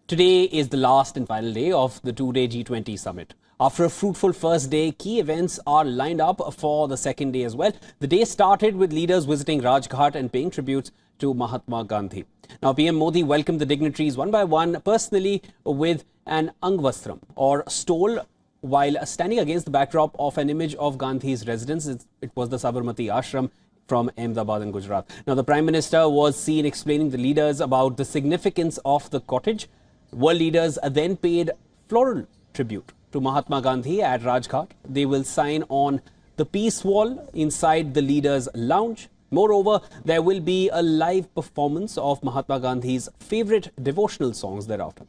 Today is the last and final day of the two-day G20 Summit. After a fruitful first day, key events are lined up for the second day as well. The day started with leaders visiting Rajghat and paying tributes to Mahatma Gandhi. Now, PM Modi welcomed the dignitaries one by one personally with an Angvastram or stole while standing against the backdrop of an image of Gandhi's residence. It was the Sabarmati Ashram from Ahmedabad in Gujarat. Now, the Prime Minister was seen explaining to the leaders about the significance of the cottage. World leaders then paid floral tribute to Mahatma Gandhi at Rajghat. They will sign on the peace wall inside the leaders' lounge. Moreover, there will be a live performance of Mahatma Gandhi's favorite devotional songs thereafter.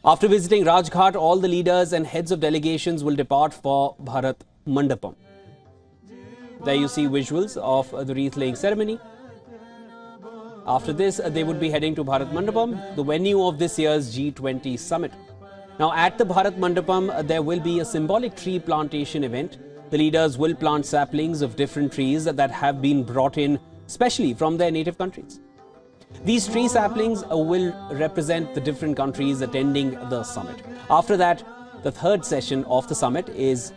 After visiting Rajghat, all the leaders and heads of delegations will depart for Bharat Mandapam. There you see visuals of the wreath-laying ceremony. After this, they would be heading to Bharat Mandapam, the venue of this year's G20 Summit. Now, at the Bharat Mandapam, there will be a symbolic tree plantation event. The leaders will plant saplings of different trees that have been brought in specially from their native countries. These tree saplings will represent the different countries attending the summit. After that, the third session of the summit is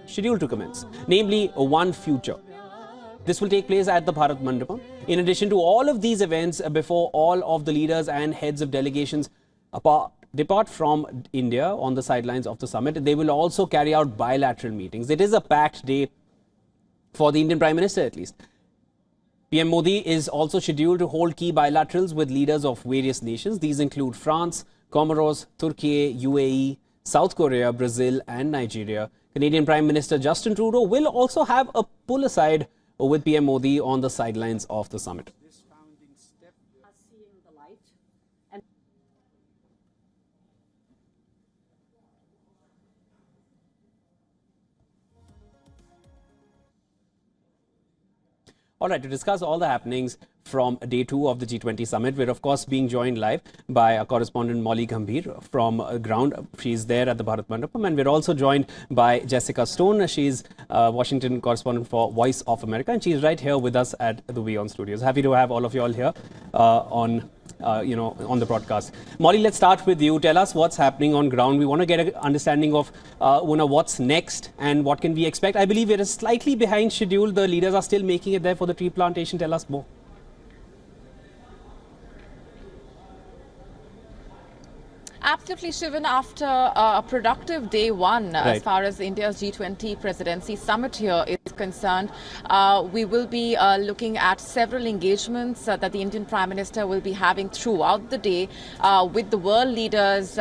scheduled to commence, namely One Future. This will take place at the Bharat Mandapam. In addition to all of these events, before all of the leaders and heads of delegations depart from India on the sidelines of the summit, they will also carry out bilateral meetings. It is a packed day for the Indian Prime Minister at least. PM Modi is also scheduled to hold key bilaterals with leaders of various nations. These include France, Comoros, Turkey, UAE, South Korea, Brazil and Nigeria. Canadian Prime Minister Justin Trudeau will also have a pull aside with PM Modi on the sidelines of the summit. All right, to discuss all the happenings from day 2 of the G20 Summit, we're of course being joined live by our correspondent Molly Gambhir from ground. She's there at the Bharat Mandapam, and we're also joined by Jessica Stone. She's Washington correspondent for Voice of America, and she's right here with us at the WION studios. Happy to have all of you all here on the broadcast. Molly, let's start with you. Tell us what's happening on ground. We want to get an understanding of what's next and what can we expect. I believe we're slightly behind schedule. The leaders are still making it there for the tree plantation. Tell us more. Absolutely, Shivan. After a productive day one, right, as far as India's G20 presidency summit here is concerned, we will be looking at several engagements that the Indian Prime Minister will be having throughout the day with the world leaders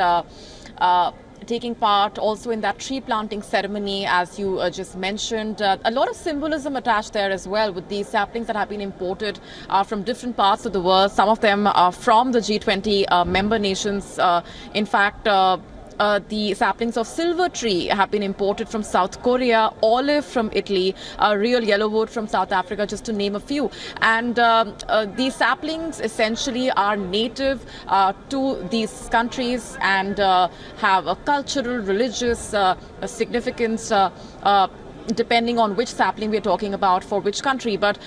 taking part also in that tree planting ceremony, as you just mentioned. A lot of symbolism attached there as well, with these saplings that have been imported from different parts of the world. Some of them are from the G20 member nations. In fact, the saplings of silver tree have been imported from South Korea, olive from Italy, real yellow wood from South Africa, just to name a few. And these saplings essentially are native to these countries and have a cultural, religious significance depending on which sapling we're talking about for which country. But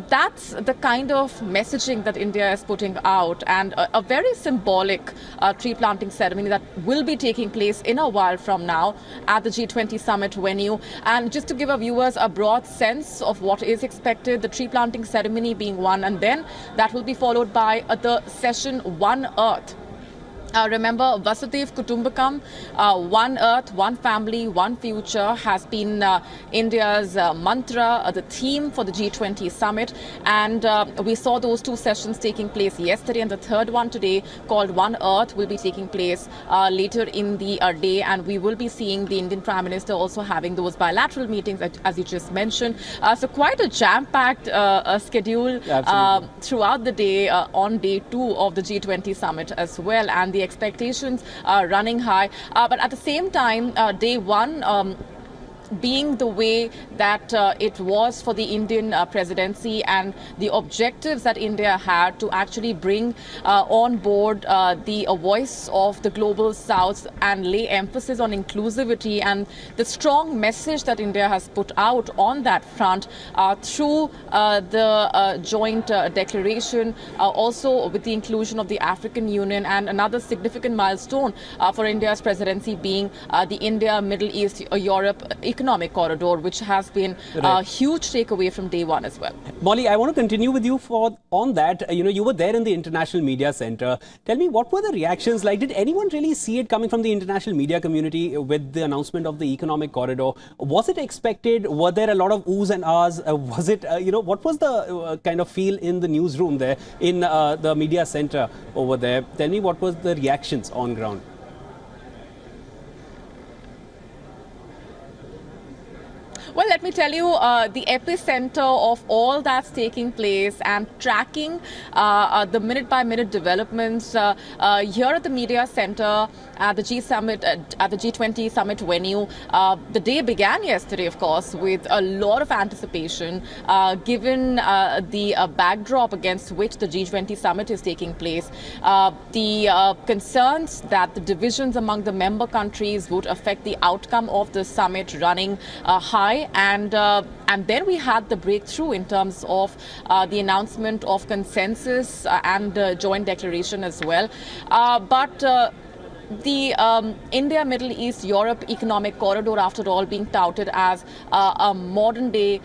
that's the kind of messaging that India is putting out, and a very symbolic tree planting ceremony that will be taking place in a while from now at the G20 Summit venue. And just to give our viewers a broad sense of what is expected, the tree planting ceremony being one, and then that will be followed by the session One Earth. Remember, Vasudev Kutumbakam, one earth, one family, one future has been India's mantra, the theme for the G20 summit. And we saw those two sessions taking place yesterday, and the third one today, called One Earth, will be taking place later in the day. And we will be seeing the Indian Prime Minister also having those bilateral meetings, as you just mentioned. So quite a jam-packed schedule throughout the day on day 2 of the G20 summit as well. And the expectations are running high. But at the same time, day 1 being the way that it was for the Indian presidency, and the objectives that India had to actually bring on board the voice of the global south and lay emphasis on inclusivity, and the strong message that India has put out on that front through the joint declaration, also with the inclusion of the African Union, and another significant milestone for India's presidency being the India, Middle East, Europe economic corridor, which has been a huge takeaway from day one as well. Molly, I want to continue with you on that. You were there in the International Media Center. Tell me, what were the reactions like? Did anyone really see it coming from the international media community with the announcement of the economic corridor? Was it expected? Were there a lot of oohs and ahs? Was it, what was the kind of feel in the newsroom there in the media center over there? Tell me, what was the reactions on ground? Well, let me tell you, the epicenter of all that's taking place and tracking the minute-by-minute developments here at the media center at the G20 Summit venue. The day began yesterday, of course, with a lot of anticipation, given the backdrop against which the G20 Summit is taking place. The concerns that the divisions among the member countries would affect the outcome of the summit running high. And then we had the breakthrough in terms of the announcement of consensus and joint declaration as well. But the India, Middle East, Europe economic corridor, after all, being touted as a modern day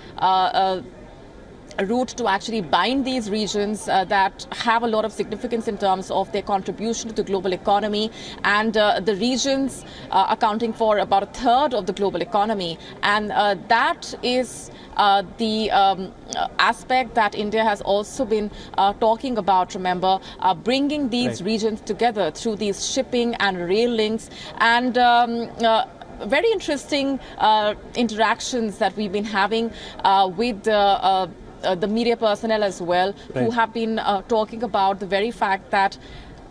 a route to actually bind these regions that have a lot of significance in terms of their contribution to the global economy, and the regions accounting for about a third of the global economy. And that is the aspect that India has also been talking about, remember, bringing these regions together through these shipping and rail links, and very interesting interactions that we've been having with the media personnel as well, who have been talking about the very fact that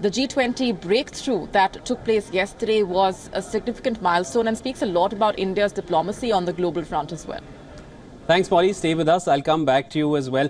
the G20 breakthrough that took place yesterday was a significant milestone and speaks a lot about India's diplomacy on the global front as well. Thanks, Molly. Stay with us. I'll come back to you as well.